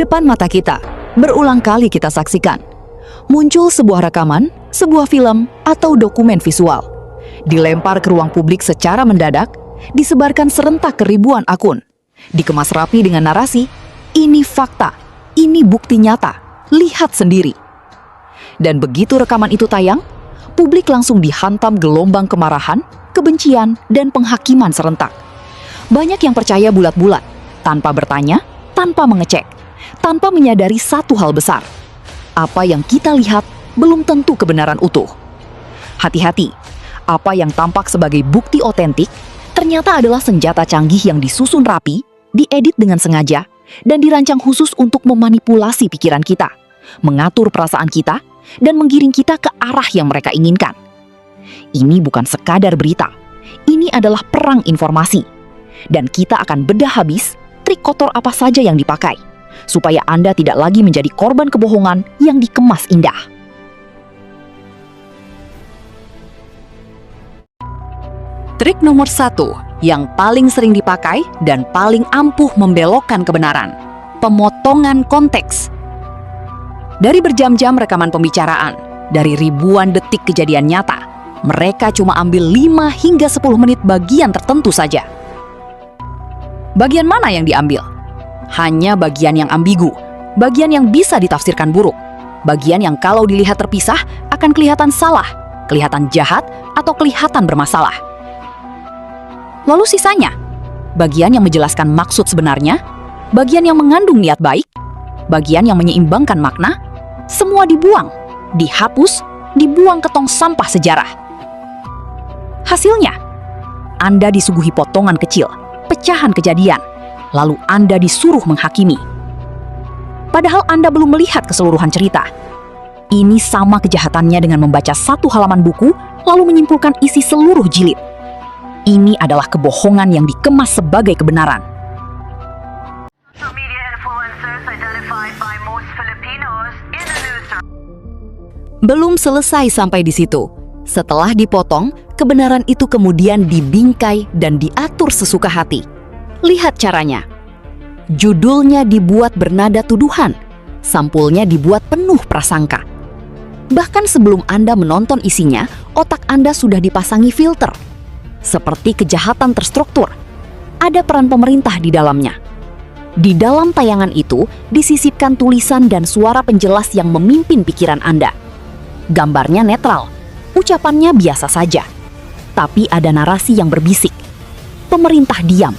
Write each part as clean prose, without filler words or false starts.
depan mata kita, berulang kali kita saksikan. Muncul sebuah rekaman, sebuah film, atau dokumen visual. Dilempar ke ruang publik secara mendadak, disebarkan serentak ke ribuan akun. Dikemas rapi dengan narasi, ini fakta, ini bukti nyata, lihat sendiri. Dan begitu rekaman itu tayang, publik langsung dihantam gelombang kemarahan, kebencian, dan penghakiman serentak. Banyak yang percaya bulat-bulat, tanpa bertanya, tanpa mengecek, tanpa menyadari satu hal besar. Apa yang kita lihat belum tentu kebenaran utuh. Hati-hati, apa yang tampak sebagai bukti otentik ternyata adalah senjata canggih yang disusun rapi, diedit dengan sengaja, dan dirancang khusus untuk memanipulasi pikiran kita, mengatur perasaan kita, dan menggiring kita ke arah yang mereka inginkan. Ini bukan sekadar berita, ini adalah perang informasi. Dan kita akan bedah habis trik kotor apa saja yang dipakai, supaya Anda tidak lagi menjadi korban kebohongan yang dikemas indah. Trik nomor 1 yang paling sering dipakai dan paling ampuh membelokkan kebenaran: pemotongan konteks. Dari berjam-jam rekaman pembicaraan, dari ribuan detik kejadian nyata, mereka cuma ambil 5 hingga 10 menit bagian tertentu saja. Bagian mana yang diambil? Hanya bagian yang ambigu, bagian yang bisa ditafsirkan buruk, bagian yang kalau dilihat terpisah akan kelihatan salah, kelihatan jahat, atau kelihatan bermasalah. Lalu sisanya, bagian yang menjelaskan maksud sebenarnya, bagian yang mengandung niat baik, bagian yang menyeimbangkan makna, semua dibuang, dihapus, dibuang ke tong sampah sejarah. Hasilnya, Anda disuguhi potongan kecil, pecahan kejadian, lalu Anda disuruh menghakimi. Padahal Anda belum melihat keseluruhan cerita. Ini sama kejahatannya dengan membaca satu halaman buku, lalu menyimpulkan isi seluruh jilid. Ini adalah kebohongan yang dikemas sebagai kebenaran. Belum selesai sampai di situ. Setelah dipotong, kebenaran itu kemudian dibingkai dan diatur sesuka hati. Lihat caranya. Judulnya dibuat bernada tuduhan, sampulnya dibuat penuh prasangka. Bahkan sebelum Anda menonton isinya, otak Anda sudah dipasangi filter. Seperti kejahatan terstruktur, ada peran pemerintah di dalamnya. Di dalam tayangan itu disisipkan tulisan dan suara penjelas yang memimpin pikiran Anda. Gambarnya netral, ucapannya biasa saja. Tapi ada narasi yang berbisik. Pemerintah diam,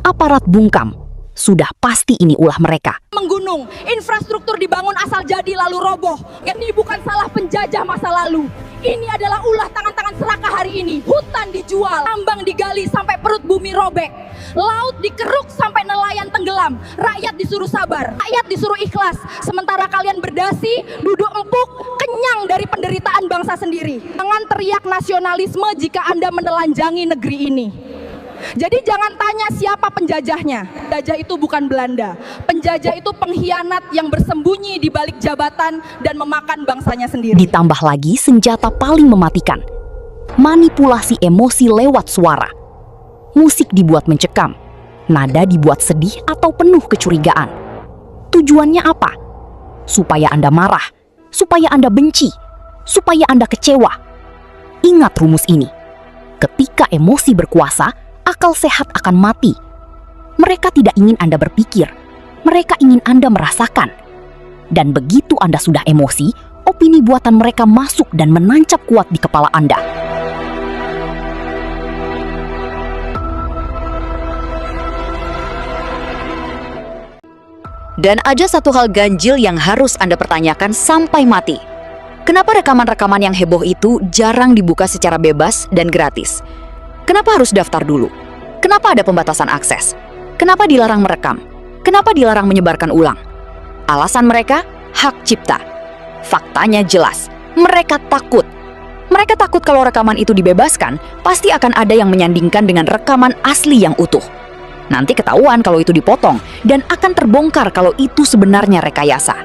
aparat bungkam. Sudah pasti ini ulah mereka. Menggunung, infrastruktur dibangun asal jadi lalu roboh. Ini bukan salah penjajah masa lalu. Ini adalah ulah tangan-tangan serakah hari ini. Hutan dijual, tambang digali sampai perut bumi robek. Laut dikeruk sampai nelayan tenggelam. Rakyat disuruh sabar, rakyat disuruh ikhlas. Sementara kalian berdasi, duduk empuk, kenyang dari penderitaan bangsa sendiri. Jangan teriak nasionalisme jika Anda menelanjangi negeri ini. Jadi jangan tanya siapa penjajahnya. Penjajah itu bukan Belanda. Penjajah itu pengkhianat yang bersembunyi di balik jabatan dan memakan bangsanya sendiri. Ditambah lagi senjata paling mematikan, manipulasi emosi lewat suara. Musik dibuat mencekam, nada dibuat sedih atau penuh kecurigaan. Tujuannya apa? Supaya Anda marah, supaya Anda benci, supaya Anda kecewa. Ingat rumus ini. Ketika emosi berkuasa, akal sehat akan mati. Mereka tidak ingin Anda berpikir, mereka ingin Anda merasakan. Dan begitu Anda sudah emosi, opini buatan mereka masuk dan menancap kuat di kepala Anda. Dan ada satu hal ganjil yang harus Anda pertanyakan sampai mati. Kenapa rekaman-rekaman yang heboh itu jarang dibuka secara bebas dan gratis? Kenapa harus daftar dulu? Kenapa ada pembatasan akses? Kenapa dilarang merekam? Kenapa dilarang menyebarkan ulang? Alasan mereka, hak cipta. Faktanya jelas, mereka takut. Mereka takut kalau rekaman itu dibebaskan, pasti akan ada yang menyandingkan dengan rekaman asli yang utuh. Nanti ketahuan kalau itu dipotong, dan akan terbongkar kalau itu sebenarnya rekayasa.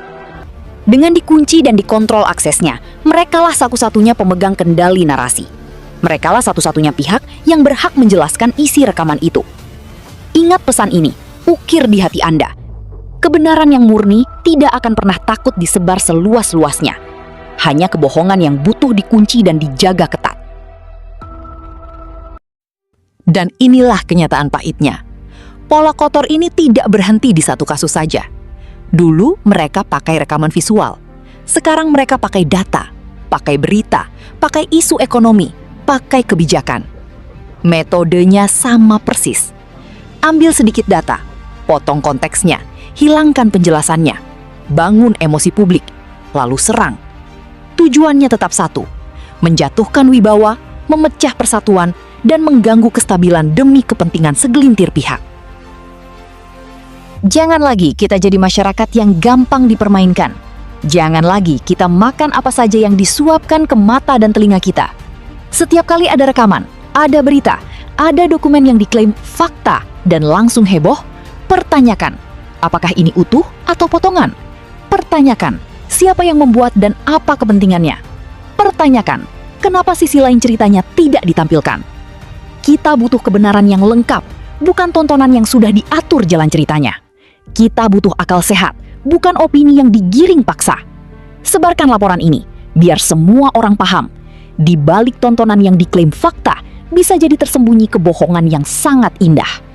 Dengan dikunci dan dikontrol aksesnya, merekalah satu-satunya pemegang kendali narasi. Merekalah satu-satunya pihak yang berhak menjelaskan isi rekaman itu. Ingat pesan ini, ukir di hati Anda. Kebenaran yang murni tidak akan pernah takut disebar seluas-luasnya. Hanya kebohongan yang butuh dikunci dan dijaga ketat. Dan inilah kenyataan pahitnya. Pola kotor ini tidak berhenti di satu kasus saja. Dulu mereka pakai rekaman visual. Sekarang mereka pakai data, pakai berita, pakai isu ekonomi, pakai kebijakan. Metodenya sama persis. Ambil sedikit data, potong konteksnya, hilangkan penjelasannya, bangun emosi publik, lalu serang. Tujuannya tetap satu, menjatuhkan wibawa, memecah persatuan, dan mengganggu kestabilan demi kepentingan segelintir pihak. Jangan lagi kita jadi masyarakat yang gampang dipermainkan. Jangan lagi kita makan apa saja yang disuapkan ke mata dan telinga kita. Setiap kali ada rekaman, ada berita, ada dokumen yang diklaim fakta dan langsung heboh, pertanyakan, apakah ini utuh atau potongan? Pertanyakan, siapa yang membuat dan apa kepentingannya? Pertanyakan, kenapa sisi lain ceritanya tidak ditampilkan? Kita butuh kebenaran yang lengkap, bukan tontonan yang sudah diatur jalan ceritanya. Kita butuh akal sehat, bukan opini yang digiring paksa. Sebarkan laporan ini, biar semua orang paham. Di balik tontonan yang diklaim fakta, bisa jadi tersembunyi kebohongan yang sangat indah.